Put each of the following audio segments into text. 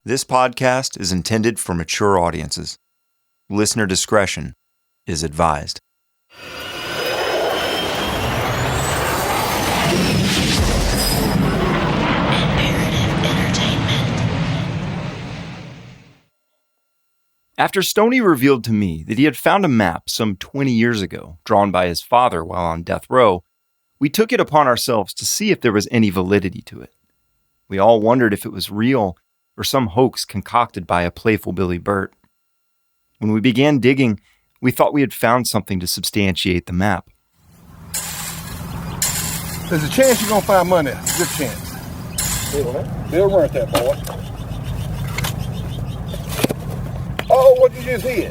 This podcast is intended for mature audiences. Listener discretion is advised. After Stoney revealed to me that he had found a map some 20 years ago, drawn by his father while on death row, we took it upon ourselves to see if there was any validity to it. We all wondered if it was real or some hoax concocted by a playful Billy Birt. When we began digging, we thought we had found something to substantiate the map. There's a chance you're going to find money. Good chance. They'll run that, boy. Oh, what'd you just hit?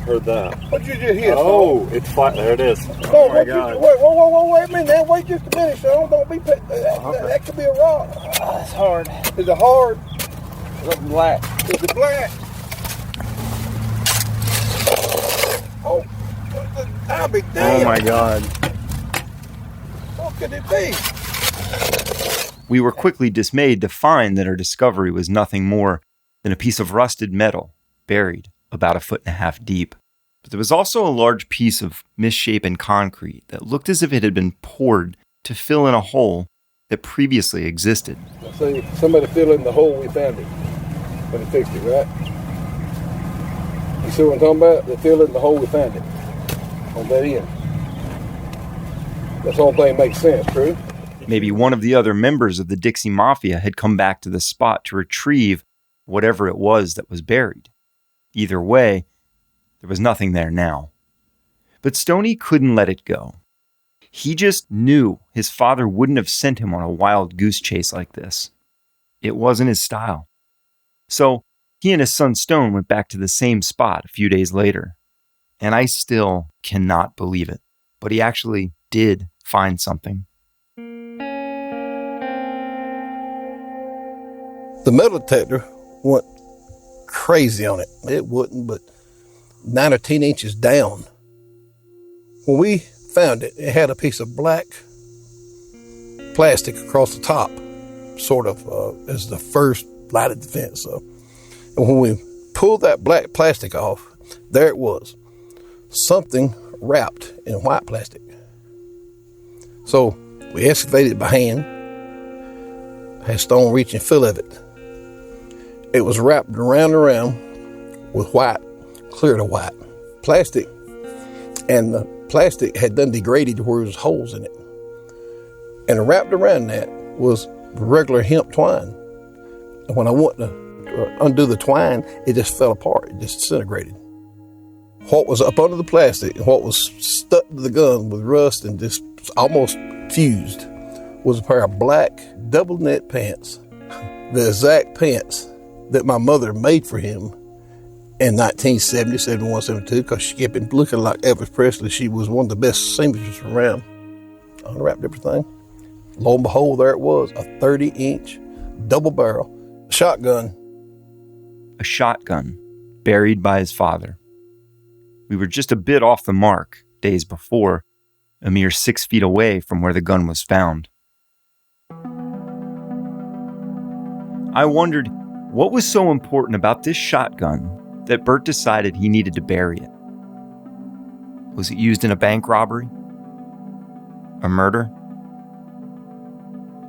Heard that. What'd you just hit? Oh, son? It's flat. There it is. Oh my God. Wait a minute. Wait just a minute, son. Don't be... That could be a rock. It's hard. Is it hard? It's black. Is it black? Oh, I'll be damned. Oh my God. What could it be? We were quickly dismayed to find that our discovery was nothing more than a piece of rusted metal buried about 1.5 feet deep. But there was also a large piece of misshapen concrete that looked as if it had been poured to fill in a hole that previously existed. So somebody filled in the hole we found it when they fixed it, right? You see what I'm talking about? They filled in the hole we found it on that end. This whole thing makes sense, true? Maybe one of the other members of the Dixie Mafia had come back to the spot to retrieve whatever it was that was buried. Either way, there was nothing there now. But Stoney couldn't let it go. He just knew his father wouldn't have sent him on a wild goose chase like this. It wasn't his style. So he and his son Stone went back to the same spot a few days later. And I still cannot believe it. But he actually did find something. The metal detector went crazy on it. It wouldn't, but 9 or 10 inches down. When we found it, it had a piece of black plastic across the top, sort of as the first lighted defense. And when we pulled that black plastic off, there it was, something wrapped in white plastic. So we excavated it by hand, had Stone reach and fill of it. It was wrapped around and around with white, clear to white plastic, and the plastic had done degraded to where there was holes in it. And wrapped around that was regular hemp twine. And when I went to undo the twine, it just fell apart. It just disintegrated. What was up under the plastic and what was stuck to the gun with rust and just almost fused was a pair of black double knit pants, the exact pants that my mother made for him in 1970, 71, 72, because she kept him looking like Elvis Presley. She was one of the best seamstresses around. Unwrapped everything. Lo and behold, there it was, a 30-inch double barrel shotgun. A shotgun buried by his father. We were just a bit off the mark days before, a mere 6 feet away from where the gun was found. I wondered, what was so important about this shotgun that Bert decided he needed to bury it? Was it used in a bank robbery? A murder?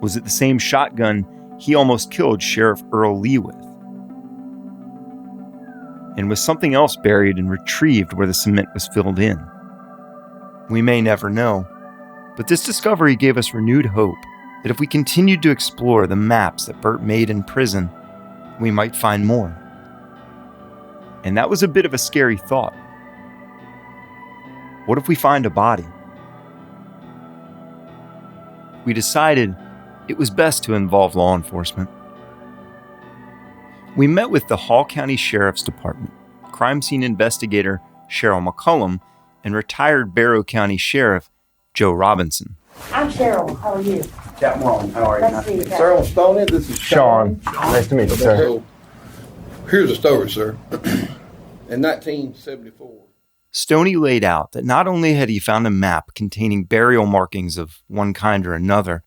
Was it the same shotgun he almost killed Sheriff Earl Lee with? And was something else buried and retrieved where the cement was filled in? We may never know, but this discovery gave us renewed hope that if we continued to explore the maps that Bert made in prison, we might find more. And that was a bit of a scary thought. What if we find a body? We decided it was best to involve law enforcement. We met with the Hall County Sheriff's Department, crime scene investigator Cheryl McCullum, and retired Barrow County Sheriff Joe Robinson. I'm Cheryl. How are you? Captain Wrong. How are you? Nice to meet you. Cyril Stoney, this is Sean. Nice to meet you, sir. So, here's the story, sir. In 1974. Stoney laid out that not only had he found a map containing burial markings of one kind or another,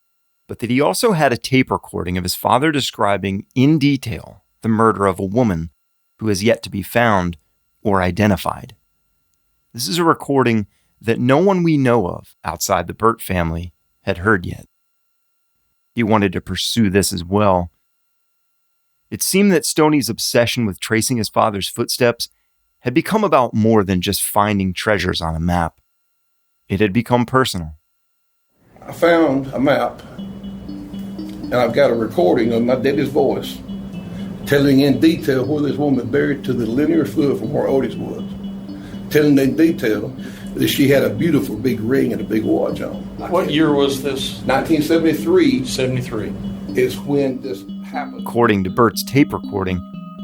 but that he also had a tape recording of his father describing in detail the murder of a woman who has yet to be found or identified. This is a recording that no one we know of outside the Birt family had heard yet. He wanted to pursue this as well. It seemed that Stoney's obsession with tracing his father's footsteps had become about more than just finding treasures on a map. It had become personal. I found a map, and I've got a recording of my daddy's voice telling in detail where this woman buried to the linear foot from where Otis was. Telling in detail that she had a beautiful big ring and a big watch on. What year was this? 1973 73. is when this happened. According to Bert's tape recording,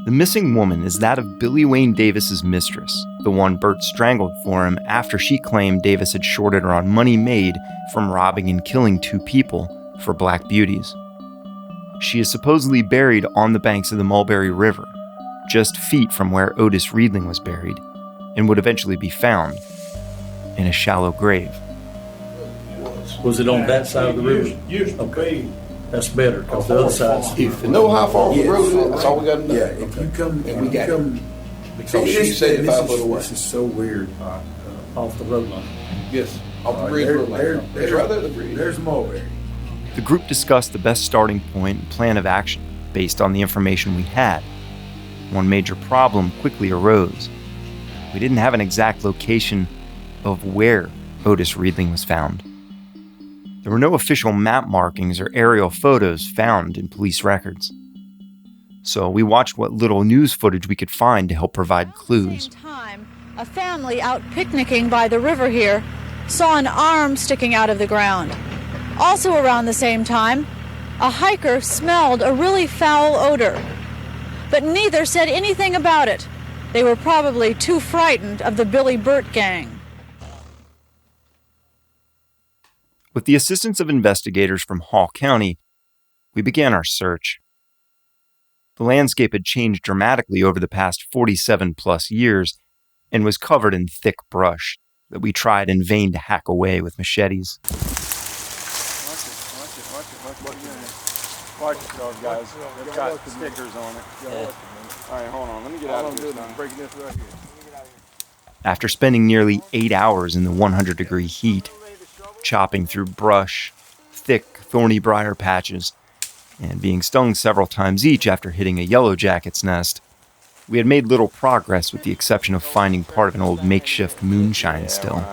the missing woman is that of Billy Wayne Davis's mistress, the one Bert strangled for him after she claimed Davis had shorted her on money made from robbing and killing 2 people for black beauties. She is supposedly buried on the banks of the Mulberry River, just feet from where Otis Riedling was buried, and would eventually be found in a shallow grave. Was it on that side of the river? Okay. That's better, because the other side's... If you know how far the road is, that's all we got to know. Yeah, if you come... And we got it. Because she's 75 foot away. This is so weird. off the road line. Yes, off the bridge road line. It's right there at the bridge. There's Mulberry. The group discussed the best starting point and plan of action based on the information we had. One major problem quickly arose. We didn't have an exact location of where Otis Riedling was found. There were no official map markings or aerial photos found in police records. So we watched what little news footage we could find to help provide clues. At the same time, a family out picnicking by the river here saw an arm sticking out of the ground. Also around the same time, a hiker smelled a really foul odor. But neither said anything about it. They were probably too frightened of the Billy Birt gang. With the assistance of investigators from Hoch County, we began our search. The landscape had changed dramatically over the past 47-plus years and was covered in thick brush that we tried in vain to hack away with machetes. Watch yourself, guys. They've got stickers on it. Yeah. All right, hold on. Let me get out of this now. Breaking this right here. After spending nearly 8 hours in the 100-degree heat, chopping through brush, thick, thorny briar patches, and being stung several times each after hitting a yellow jacket's nest, we had made little progress with the exception of finding part of an old makeshift moonshine still.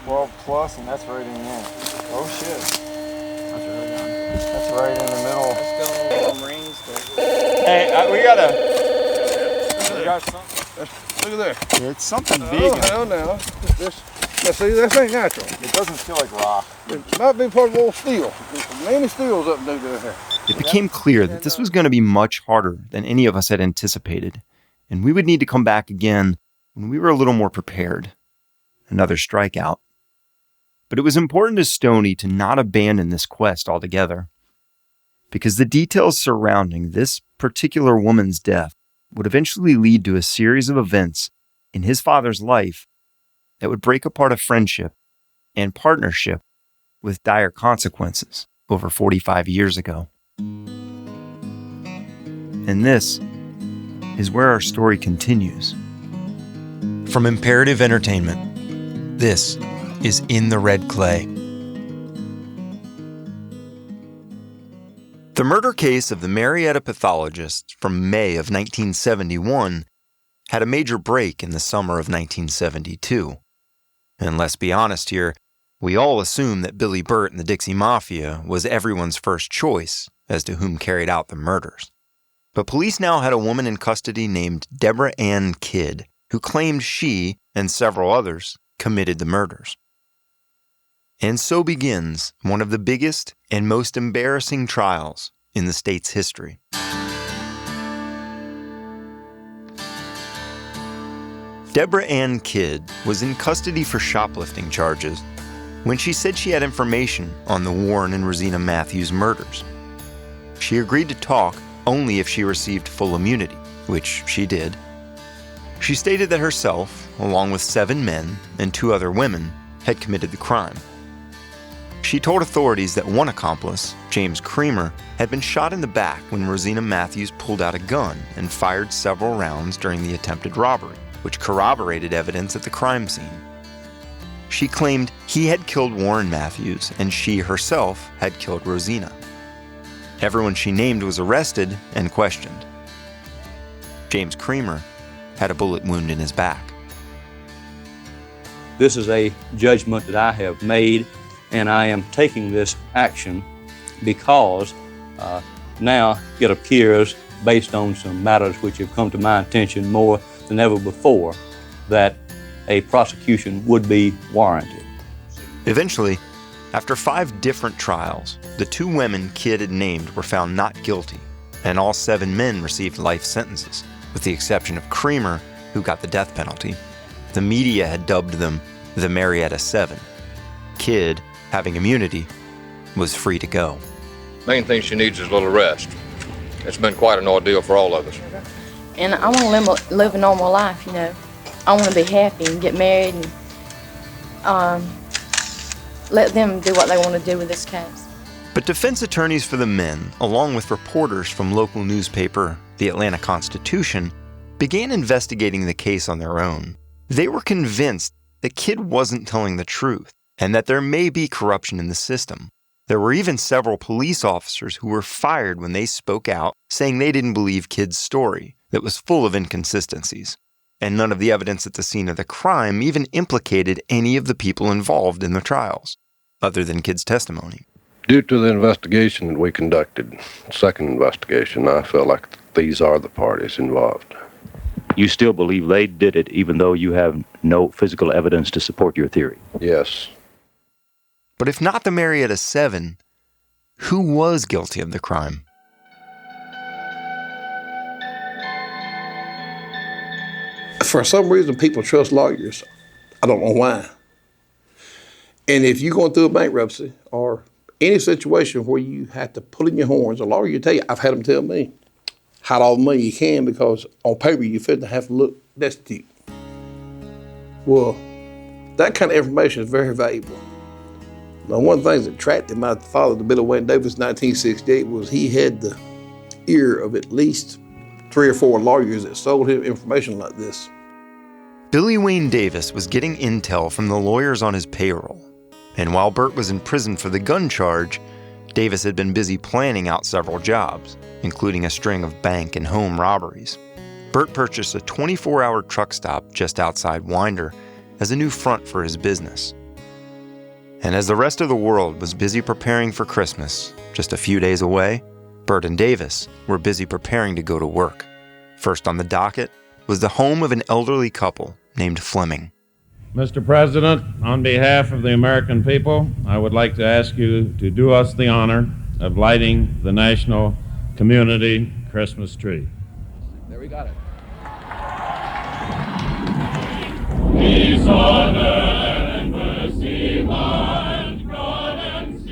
12 plus, and that's right in there. Oh shit. That's right in the middle. Hey, we got something. Look at there. It's something big. Oh, hell no. Now see, this ain't natural. It doesn't feel like rock. It might be part of old steel. Many steels up there. It became clear that this was going to be much harder than any of us had anticipated, and we would need to come back again when we were a little more prepared. Another strikeout. But it was important to Stoney to not abandon this quest altogether, because the details surrounding this particular woman's death would eventually lead to a series of events in his father's life that would break apart a friendship and partnership with dire consequences over 45 years ago. And this is where our story continues. From Imperative Entertainment, this is In the Red Clay. The murder case of the Marietta pathologist from May of 1971 had a major break in the summer of 1972. And let's be honest here, we all assume that Billy Birt and the Dixie Mafia was everyone's first choice as to whom carried out the murders. But police now had a woman in custody named Deborah Ann Kidd, who claimed she, and several others, committed the murders. And so begins one of the biggest and most embarrassing trials in the state's history. Deborah Ann Kidd was in custody for shoplifting charges when she said she had information on the Warren and Rosina Matthews murders. She agreed to talk only if she received full immunity, which she did. She stated that herself, along with 7 men and 2 other women, had committed the crime. She told authorities that one accomplice, James Creamer, had been shot in the back when Rosina Matthews pulled out a gun and fired several rounds during the attempted robbery, which corroborated evidence at the crime scene. She claimed he had killed Warren Matthews and she herself had killed Rosina. Everyone she named was arrested and questioned. James Creamer had a bullet wound in his back. This is a judgment that I have made, and I am taking this action because now it appears, based on some matters which have come to my attention more than ever before, that a prosecution would be warranted. Eventually, after 5 different trials, the 2 women Kidd had named were found not guilty, and all 7 men received life sentences, with the exception of Creamer, who got the death penalty. The media had dubbed them the Marietta 7. Kidd, having immunity, was free to go. Main thing she needs is a little rest. It's been quite an ordeal for all of us. And I want to live a normal life, you know. I want to be happy and get married and let them do what they want to do with this case. But defense attorneys for the men, along with reporters from local newspaper The Atlanta Constitution, began investigating the case on their own. They were convinced that Kidd wasn't telling the truth and that there may be corruption in the system. There were even several police officers who were fired when they spoke out, saying they didn't believe Kidd's story that was full of inconsistencies. And none of the evidence at the scene of the crime even implicated any of the people involved in the trials, other than Kidd's testimony. Due to the investigation that we conducted, second investigation, I feel like these are the parties involved. You still believe they did it even though you have no physical evidence to support your theory? Yes. But if not the Marietta 7, who was guilty of the crime? For some reason, people trust lawyers. I don't know why. And if you're going through a bankruptcy or any situation where you have to pull in your horns, a lawyer will tell you, I've had them tell me, hide all the money you can because on paper you fit to have to look destitute. Well, that kind of information is very valuable. Now, one of the things that attracted my father to Billy Wayne Davis in 1968 was he had the ear of at least 3 or 4 lawyers that sold him information like this. Billy Wayne Davis was getting intel from the lawyers on his payroll. And while Bert was in prison for the gun charge, Davis had been busy planning out several jobs, including a string of bank and home robberies. Bert purchased a 24-hour truck stop just outside Winder as a new front for his business. And as the rest of the world was busy preparing for Christmas, just a few days away, Bert and Davis were busy preparing to go to work. First on the docket was the home of an elderly couple named Fleming. Mr. President, on behalf of the American people, I would like to ask you to do us the honor of lighting the national community Christmas tree. There we got it.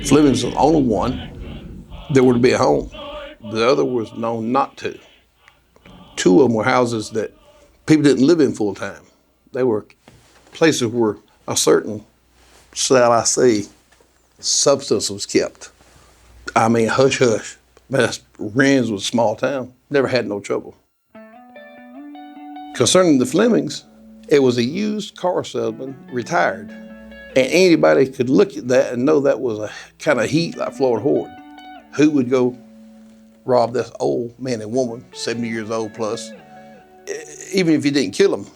Fleming's the only one that would be at home. The other was known not to. 2 of them were houses that people didn't live in full time. They were places where a certain, shall I say, substance was kept. I mean, hush hush. Rennes was a small town. Never had no trouble. Concerning the Flemings, it was a used car salesman, retired. And anybody could look at that and know that was a kind of heat like Florida Horde. Who would go rob this old man and woman, 70 years old plus? Even if you didn't kill them,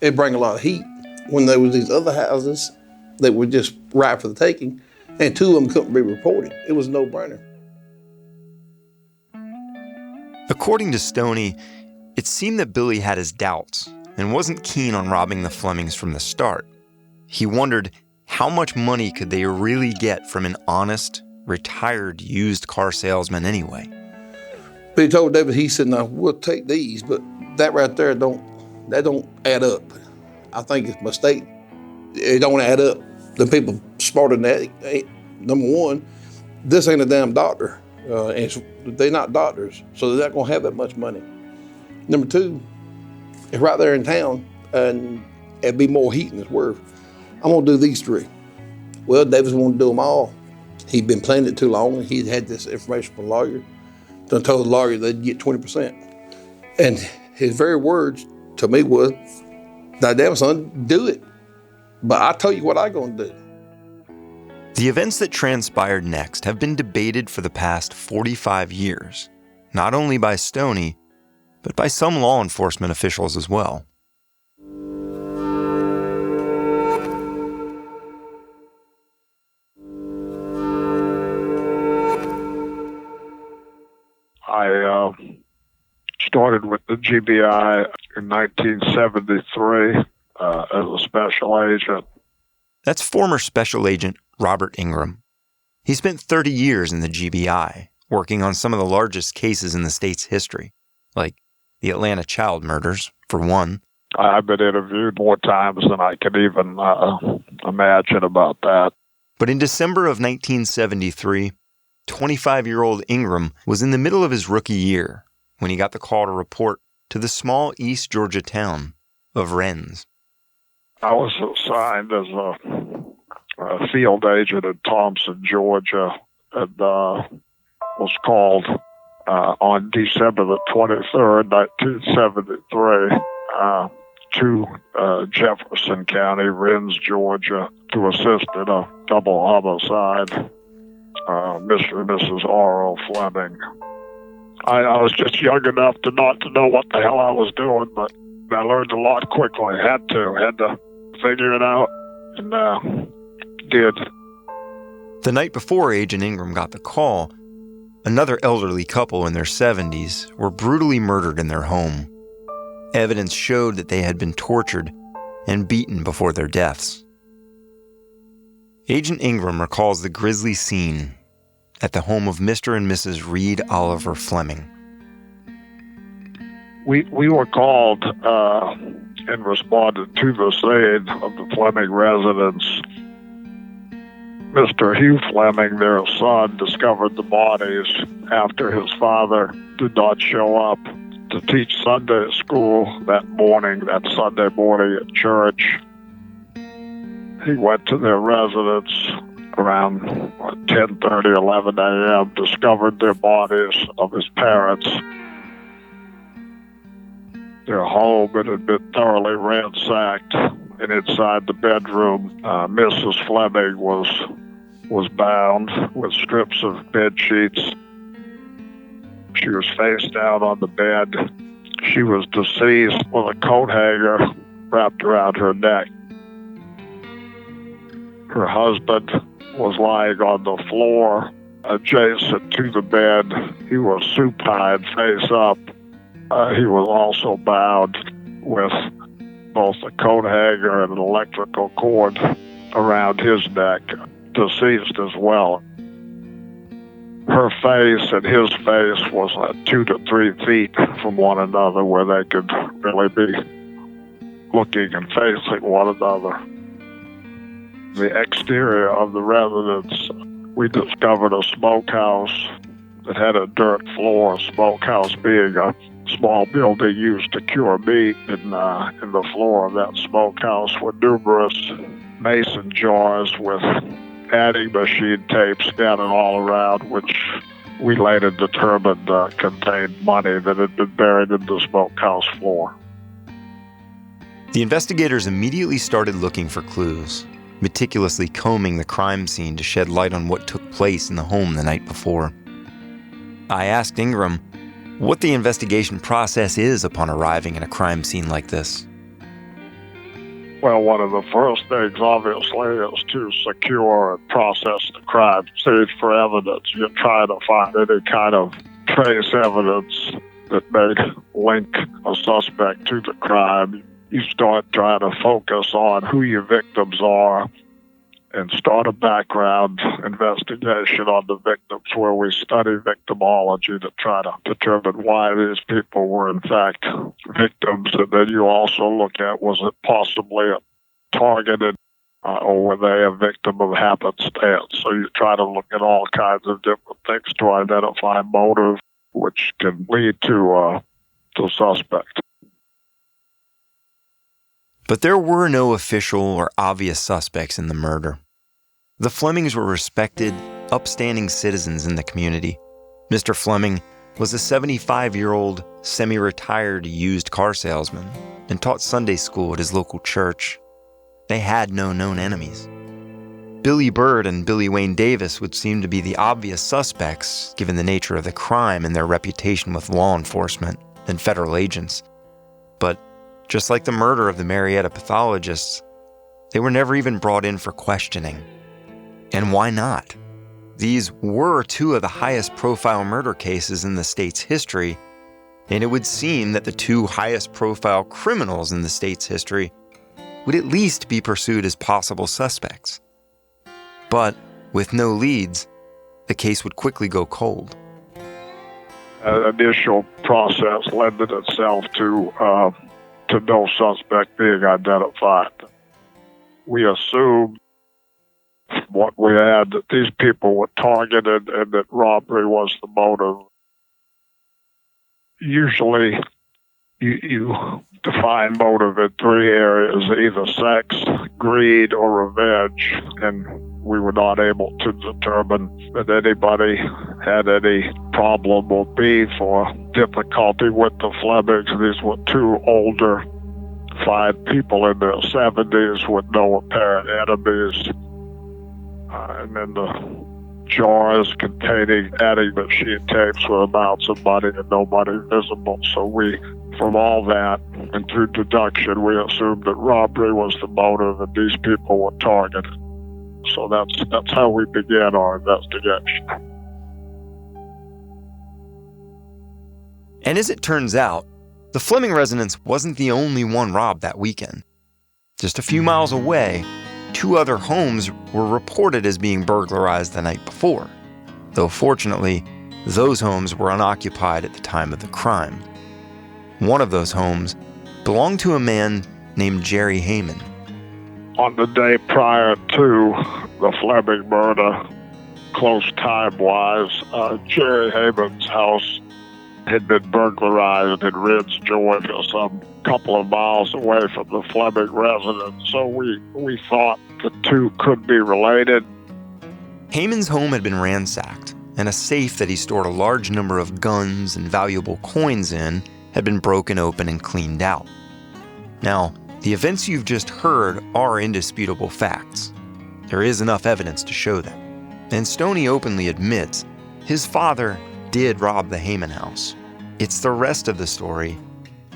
it'd bring a lot of heat. When there was these other houses that were just ripe for the taking, and 2 of them couldn't be reported, it was a no-brainer. According to Stoney, it seemed that Billy had his doubts and wasn't keen on robbing the Flemings from the start. He wondered how much money could they really get from an honest, retired used car salesman anyway. But he told David, he said, now we'll take these, but that right there don't add up. I think it's a mistake. It don't add up. The people smarter than that. Number one, this ain't a damn doctor. And they're not doctors, so they're not gonna have that much money. Number 2, it's right there in town, and it'd be more heat than it's worth. I'm gonna do these 3. Well, Davis wanted to do them all. He'd been planning it too long. He'd had this information from a lawyer. Done told the lawyer they'd get 20%. And his very words to me was, "Thy damn son, do it. But I tell you what I'm going to do." The events that transpired next have been debated for the past 45 years, not only by Stoney, but by some law enforcement officials as well. I started with the GBI in 1973 as a special agent. That's former Special Agent Robert Ingram. He spent 30 years in the GBI, working on some of the largest cases in the state's history, like the Atlanta child murders, for one. I've been interviewed more times than I can even imagine about that. But in December of 1973, 25-year-old Ingram was in the middle of his rookie year when he got the call to report to the small East Georgia town of Rennes. I was assigned as a field agent in Thompson, Georgia, and was called on December the 23rd, 1973, to Jefferson County, Rennes, Georgia, to assist in a double homicide. Mr. and Mrs. R.O. Fleming. I was just young enough to not to know what the hell I was doing, but I learned a lot quickly. Had to figure it out, and did. The night before Agent Ingram got the call, another elderly couple in their 70s were brutally murdered in their home. Evidence showed that they had been tortured and beaten before their deaths. Agent Ingram recalls the grisly scene at the home of Mr. and Mrs. Reed Oliver Fleming. We were called and responded to the scene of the Fleming residence. Mr. Hugh Fleming, their son, discovered the bodies after his father did not show up to teach Sunday school that Sunday morning at church. He went to their residence around 10:30, 11 a.m., discovered their bodies of his parents. Their home had been thoroughly ransacked, and inside the bedroom, Mrs. Fleming was bound with strips of bed sheets. She was face down on the bed. She was deceased with a coat hanger wrapped around her neck. Her husband was lying on the floor adjacent to the bed. He was supine, face up. He was also bound with both a coat hanger and an electrical cord around his neck, deceased as well. Her face and his face was 2 to 3 feet from one another, where they could really be looking and facing one another. The exterior of the residence, we discovered a smokehouse that had a dirt floor, smokehouse being a small building used to cure meat. In the floor of that smokehouse were numerous mason jars with adding machine tape scattered all around, which we later determined contained money that had been buried in the smokehouse floor. The investigators immediately started looking for clues, meticulously combing the crime scene to shed light on what took place in the home the night before. I asked Ingram what the investigation process is upon arriving at a crime scene like this. Well, one of the first things, obviously, is to secure and process the crime scene for evidence. You're trying to find any kind of trace evidence that may link a suspect to the crime. You start trying to focus on who your victims are and start a background investigation on the victims, where we study victimology to try to determine why these people were in fact victims. And then you also look at, was it possibly targeted or were they a victim of happenstance? So you try to look at all kinds of different things to identify motive, which can lead to suspect. But there were no official or obvious suspects in the murder. The Flemings were respected upstanding citizens in the community. Mr. Fleming was a 75-year-old, semi-retired used car salesman and taught Sunday school at his local church. They had no known enemies. Billy Birt and Billy Wayne Davis would seem to be the obvious suspects, given the nature of the crime and their reputation with law enforcement and federal agents. But just like the murder of the Marietta pathologists, they were never even brought in for questioning. And why not? These were two of the highest profile murder cases in the state's history, and it would seem that the two highest profile criminals in the state's history would at least be pursued as possible suspects. But with no leads, the case would quickly go cold. Initial process lended itself to no suspect being identified. We assumed what we had, that these people were targeted and that robbery was the motive. Usually, you define motive in three areas, either sex, greed, or revenge, and we were not able to determine that anybody had any problem or beef or difficulty with the Flemings. These were two older, fine people in their 70s with no apparent enemies. And then the jars containing adding machine tapes with amounts of money and nobody visible. So from all that and through deduction, we assumed that robbery was the motive and these people were targeted. So that's how we began our investigation. And as it turns out, the Fleming residence wasn't the only one robbed that weekend. Just a few miles away, two other homes were reported as being burglarized the night before, though fortunately, those homes were unoccupied at the time of the crime. One of those homes belonged to a man named Jerry Heyman. On the day prior to the Fleming murder, close time-wise, Jerry Heyman's house had been burglarized in Ridge, Georgia, some couple of miles away from the Fleming residence. So we thought the two could be related. Heyman's home had been ransacked, and a safe that he stored a large number of guns and valuable coins in had been broken open and cleaned out. Now, the events you've just heard are indisputable facts. There is enough evidence to show them. And Stoney openly admits his father did rob the Heyman house. It's the rest of the story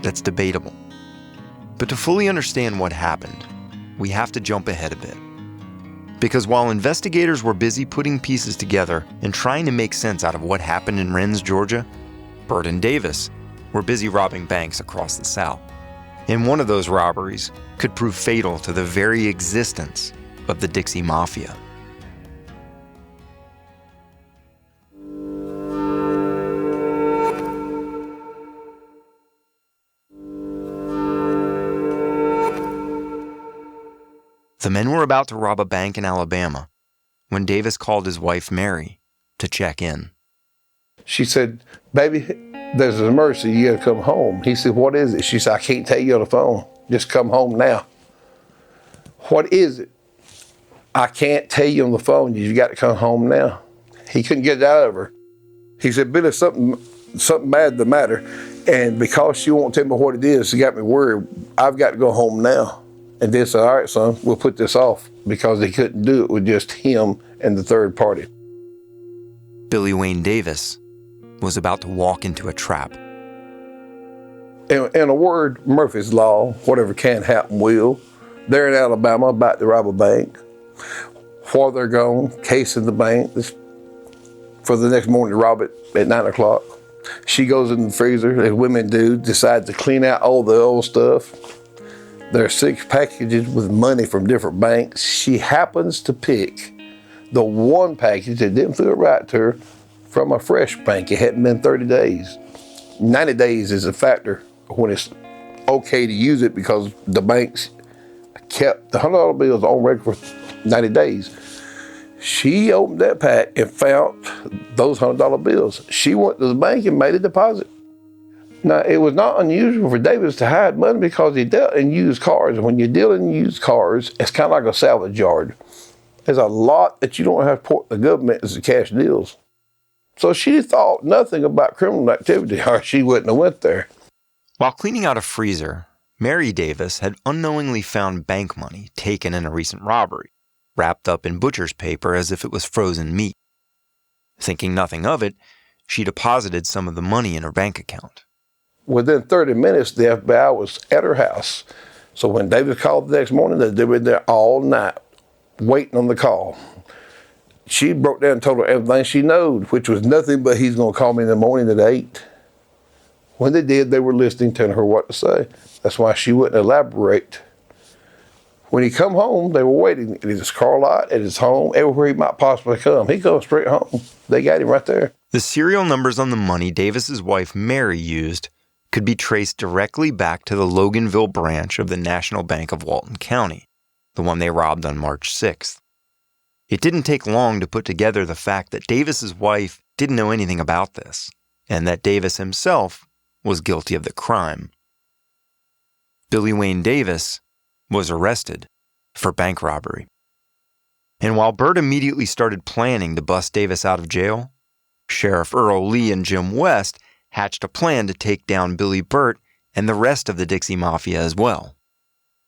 that's debatable. But to fully understand what happened, we have to jump ahead a bit. Because while investigators were busy putting pieces together and trying to make sense out of what happened in Rennes, Georgia, Bert and Davis were busy robbing banks across the South. And one of those robberies could prove fatal to the very existence of the Dixie Mafia. The men were about to rob a bank in Alabama when Davis called his wife, Mary, to check in. She said, "Baby, there's an emergency. You got to come home." He said, "What is it?" She said, "I can't tell you on the phone. Just come home now." "What is it?" "I can't tell you on the phone. You got to come home now." He couldn't get it out of her. He said, "Billy, something bad the matter. And because she won't tell me what it is, she got me worried. I've got to go home now." And they said, "All right, son, we'll put this off," because they couldn't do it with just him and the third party. Billy Wayne Davis was about to walk into a trap. In a word, Murphy's Law, whatever can happen will. They're in Alabama about to rob a bank. While they're gone, casing the bank for the next morning to rob it at 9 o'clock. She goes in the freezer, as women do, decides to clean out all the old stuff. There are 6 packages with money from different banks. She happens to pick the one package that didn't feel right to her from a fresh bank. It hadn't been 30 days. 90 days is a factor when it's okay to use it because the banks kept the $100 bills on record for 90 days. She opened that pack and found those $100 bills. She went to the bank and made a deposit. Now, it was not unusual for Davis to hide money because he dealt in used cars. And when you deal in used cars, it's kind of like a salvage yard. There's a lot that you don't have to report to the government as the cash deals. So she thought nothing about criminal activity, or she wouldn't have went there. While cleaning out a freezer, Mary Davis had unknowingly found bank money taken in a recent robbery, wrapped up in butcher's paper as if it was frozen meat. Thinking nothing of it, she deposited some of the money in her bank account. Within 30 minutes, the FBI was at her house. So when Davis called the next morning, they were there all night, waiting on the call. She broke down and told her everything she knowed, which was nothing but he's going to call me in the morning at 8. When they did, they were listening, telling her what to say. That's why she wouldn't elaborate. When he come home, they were waiting at his car lot, at his home, everywhere he might possibly come. He goes straight home. They got him right there. The serial numbers on the money Davis's wife Mary used could be traced directly back to the Loganville branch of the National Bank of Walton County, the one they robbed on March 6th. It didn't take long to put together the fact that Davis's wife didn't know anything about this, and that Davis himself was guilty of the crime. Billy Wayne Davis was arrested for bank robbery. And while Bert immediately started planning to bust Davis out of jail, Sheriff Earl Lee and Jim West hatched a plan to take down Billy Birt and the rest of the Dixie Mafia as well.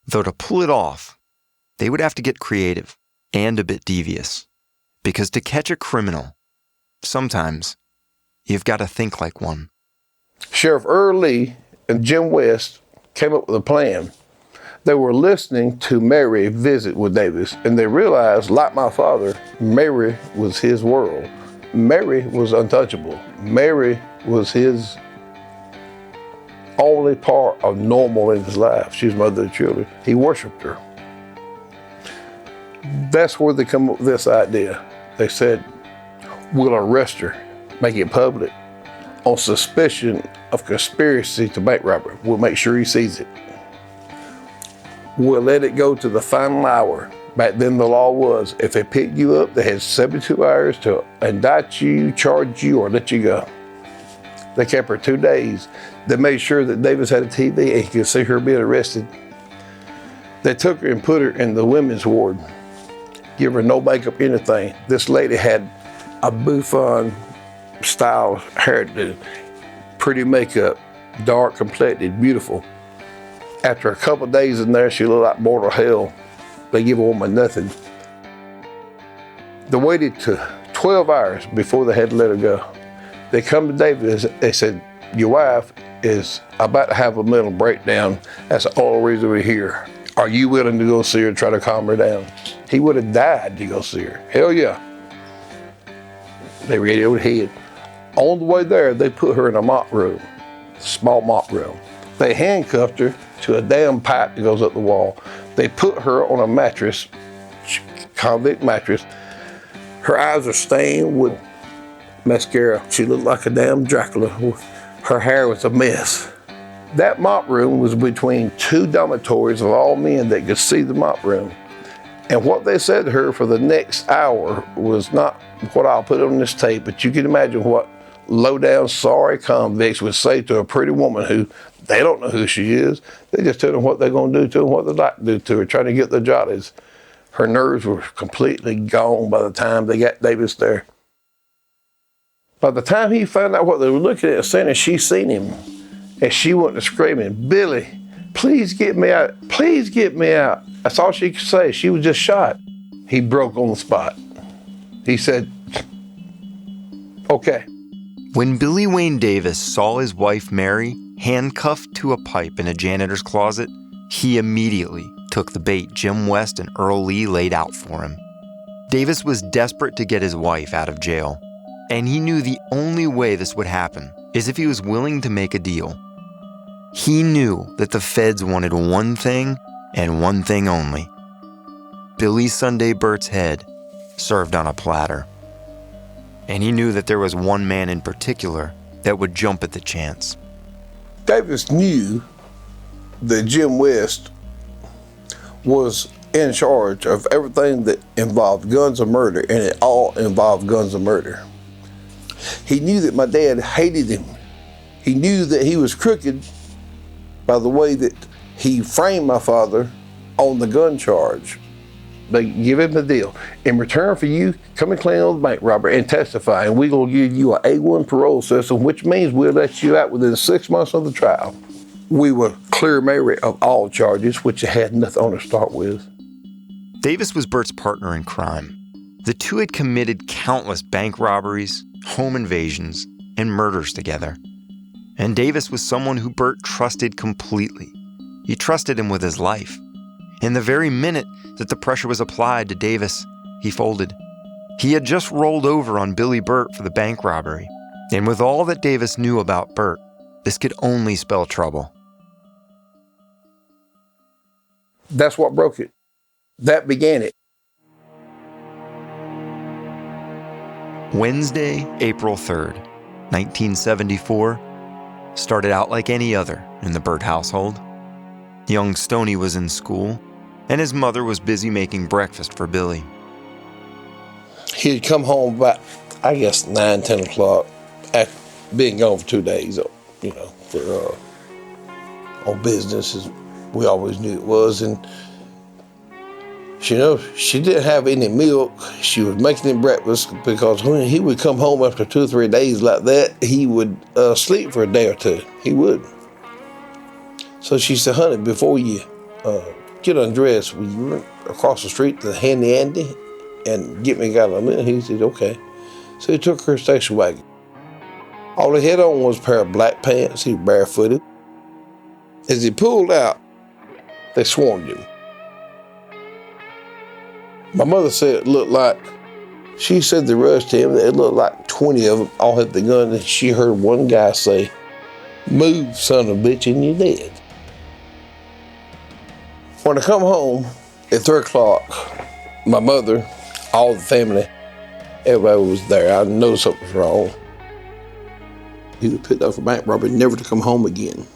Though to pull it off, they would have to get creative and a bit devious, because to catch a criminal, sometimes you've got to think like one. Sheriff Earl Lee and Jim West came up with a plan. They were listening to Mary visit with Davis, and they realized, like my father, Mary was his world. Mary was untouchable. Mary was his only part of normal in his life. She was mother of children. He worshiped her. That's where they come up with this idea. They said, we'll arrest her, make it public, on suspicion of conspiracy to bank robbery. We'll make sure he sees it. We'll let it go to the final hour. Back then the law was, if they picked you up, they had 72 hours to indict you, charge you, or let you go. They kept her 2 days. They made sure that Davis had a TV and he could see her being arrested. They took her and put her in the women's ward. Give her no makeup, anything. This lady had a Buffon style hairdo, pretty makeup, dark complected, beautiful. After a couple of days in there, she looked like mortal hell. They give a woman nothing. They waited to 12 hours before they had to let her go. They come to David, they said, your wife is about to have a mental breakdown. That's the only reason we're here. Are you willing to go see her and try to calm her down? He would have died to go see her. Hell yeah. They radioed ahead. On the way there, they put her in a mock room, small mock room. They handcuffed her to a damn pipe that goes up the wall. They put her on a mattress, convict mattress. Her eyes are stained with mascara. She looked like a damn Dracula. Her hair was a mess. That mop room was between 2 dormitories of all men that could see the mop room. And what they said to her for the next hour was not what I'll put on this tape, but you can imagine what low-down, sorry convicts would say to a pretty woman who they don't know who she is. They just tell them what they're going to do to her and what they'd like to do to her, trying to get their jollies. Her nerves were completely gone by the time they got Davis there. By the time he found out what they were looking at, saying she seen him, and she went to screaming, Billy, please get me out. Please get me out. That's all she could say. She was just shot. He broke on the spot. He said, okay. When Billy Wayne Davis saw his wife Mary handcuffed to a pipe in a janitor's closet, he immediately took the bait Jim West and Earl Lee laid out for him. Davis was desperate to get his wife out of jail, and he knew the only way this would happen is if he was willing to make a deal. He knew that the feds wanted one thing and one thing only: Billy Sunday Birt's head served on a platter. And he knew that there was one man in particular that would jump at the chance. Davis knew that Jim West was in charge of everything that involved guns and murder, and it all involved guns and murder. He knew that my dad hated him. He knew that he was crooked by the way that he framed my father on the gun charge. They give him the deal. In return for you, come and clean on the bank robbery and testify, and we're going to give you an A1 parole system, which means we'll let you out within 6 months of the trial. We were clear Mary of all charges, which had nothing on to start with. Davis was Bert's partner in crime. The two had committed countless bank robberies, home invasions, and murders together. And Davis was someone who Bert trusted completely. He trusted him with his life. In the very minute that the pressure was applied to Davis, he folded. He had just rolled over on Billy Birt for the bank robbery. And with all that Davis knew about Bert, this could only spell trouble. That's what broke it. That began it. Wednesday, April 3rd, 1974, started out like any other in the Birt household. Young Stoney was in school, and his mother was busy making breakfast for Billy. He'd come home about, I guess, 9, 10 o'clock, after being gone for 2 days, you know, for on business, as we always knew it was. And she didn't have any milk. She was making him breakfast because when he would come home after 2 or 3 days like that, he would sleep for a day or two. He would. So she said, honey, before you get undressed, will you run across the street to the Handy Andy and get me a gallon of milk? He said, okay. So he took her station wagon. All he had on was a pair of black pants. He was barefooted. As he pulled out, they swarmed him. My mother said it looked like, she said they rushed him, it looked like 20 of them all had the gun, and she heard one guy say, move, son of a bitch, and you're dead. When I come home at 3 o'clock, my mother, all the family, everybody was there. I knew something was wrong. He was picked up for bank robbery, never to come home again.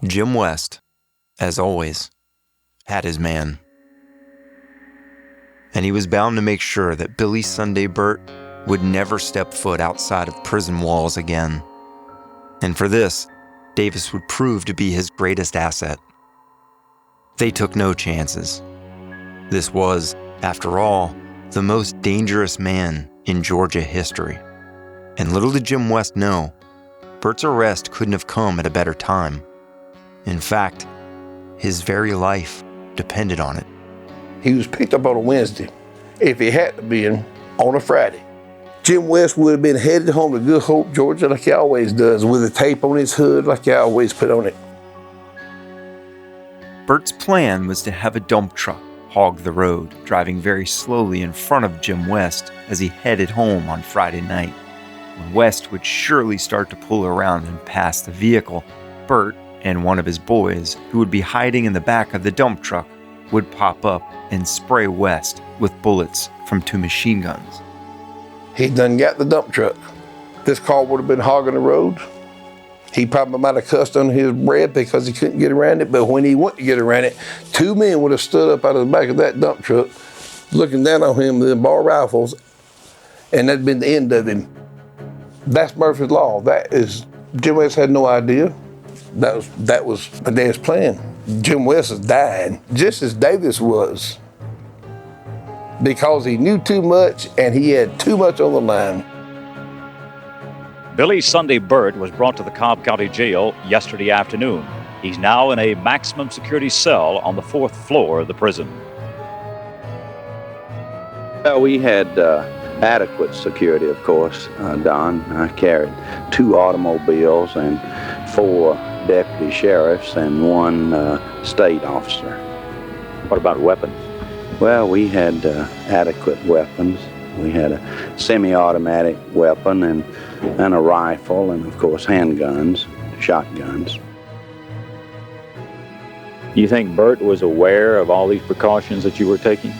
Jim West, as always, had his man. And he was bound to make sure that Billy Sunday Birt would never step foot outside of prison walls again. And for this, Davis would prove to be his greatest asset. They took no chances. This was, after all, the most dangerous man in Georgia history. And little did Jim West know, Bert's arrest couldn't have come at a better time. In fact, his very life depended on it. He was picked up on a Wednesday. If he had to be on a Friday, Jim West would have been headed home to Good Hope, Georgia, like he always does, with a tape on his hood like he always put on it. Bert's plan was to have a dump truck hog the road, driving very slowly in front of Jim West as he headed home on Friday night. When West would surely start to pull around and pass the vehicle, Bert and one of his boys, who would be hiding in the back of the dump truck, would pop up and spray West with bullets from 2 machine guns. He done got the dump truck. This car would have been hogging the road. He probably might have cussed on his breath because he couldn't get around it, but when he went to get around it, 2 men would have stood up out of the back of that dump truck, looking down on him with their bar rifles, and that'd been the end of him. That's Murphy's Law. Jim West had no idea. That was my dad's plan. Jim West was dying, just as Davis was, because he knew too much and he had too much on the line. Billy Sunday Birt was brought to the Cobb County Jail yesterday afternoon. He's now in a maximum security cell on the 4th floor of the prison. We had adequate security, of course, Don. I carried 2 automobiles and 4 deputy sheriffs and 1 state officer. What about weapons? Well, we had adequate weapons. We had a semi-automatic weapon and a rifle and, of course, handguns, shotguns. You think Bert was aware of all these precautions that you were taking?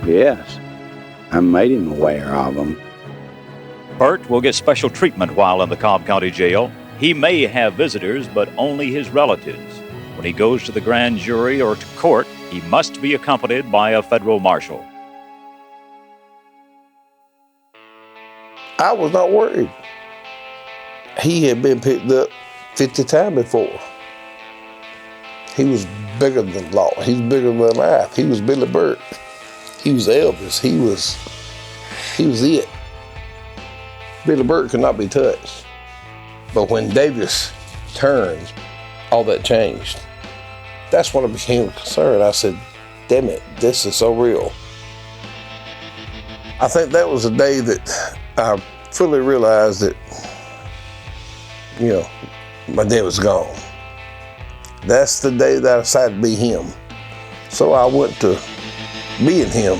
Yes, I made him aware of them. Bert will get special treatment while in the Cobb County Jail. He may have visitors, but only his relatives. When he goes to the grand jury or to court, he must be accompanied by a federal marshal. I was not worried. He had been picked up 50 times before. He was bigger than law. He was bigger than life. He was Billy Burt. He was Elvis. He was it. Billy Burt could not be touched. But when Davis turned, all that changed. That's when I became concerned. I said, damn it, this is so real. I think that was the day that I fully realized that, my dad was gone. That's the day that I decided to be him. So I went to being him.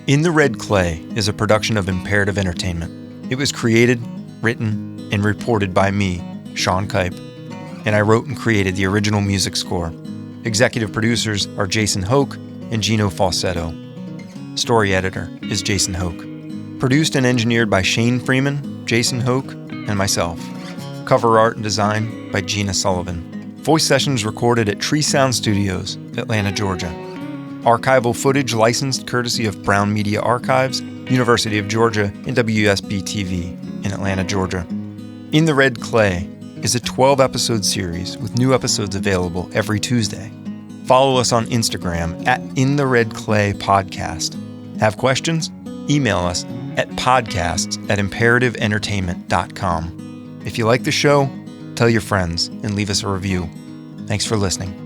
In the Red Clay is a production of Imperative Entertainment. It was created, written, and reported by me, Shaine Kipe, and I wrote and created the original music score. Executive producers are Jason Hoch and Gino Falsetto. Story editor is Jason Hoch. Produced and engineered by Shaine Freeman, Jason Hoch, and myself. Cover art and design by Jeana Sullivan. Voice sessions recorded at Tree Sound Studios, Atlanta, Georgia. Archival footage licensed courtesy of Brown Media Archives, University of Georgia, and WSB-TV in Atlanta, Georgia. In the Red Clay is a 12-episode series with new episodes available every Tuesday. Follow us on Instagram at In the Red Clay Podcast. Have questions? Email us at podcasts@imperativeentertainment.com. If you like the show, tell your friends and leave us a review. Thanks for listening.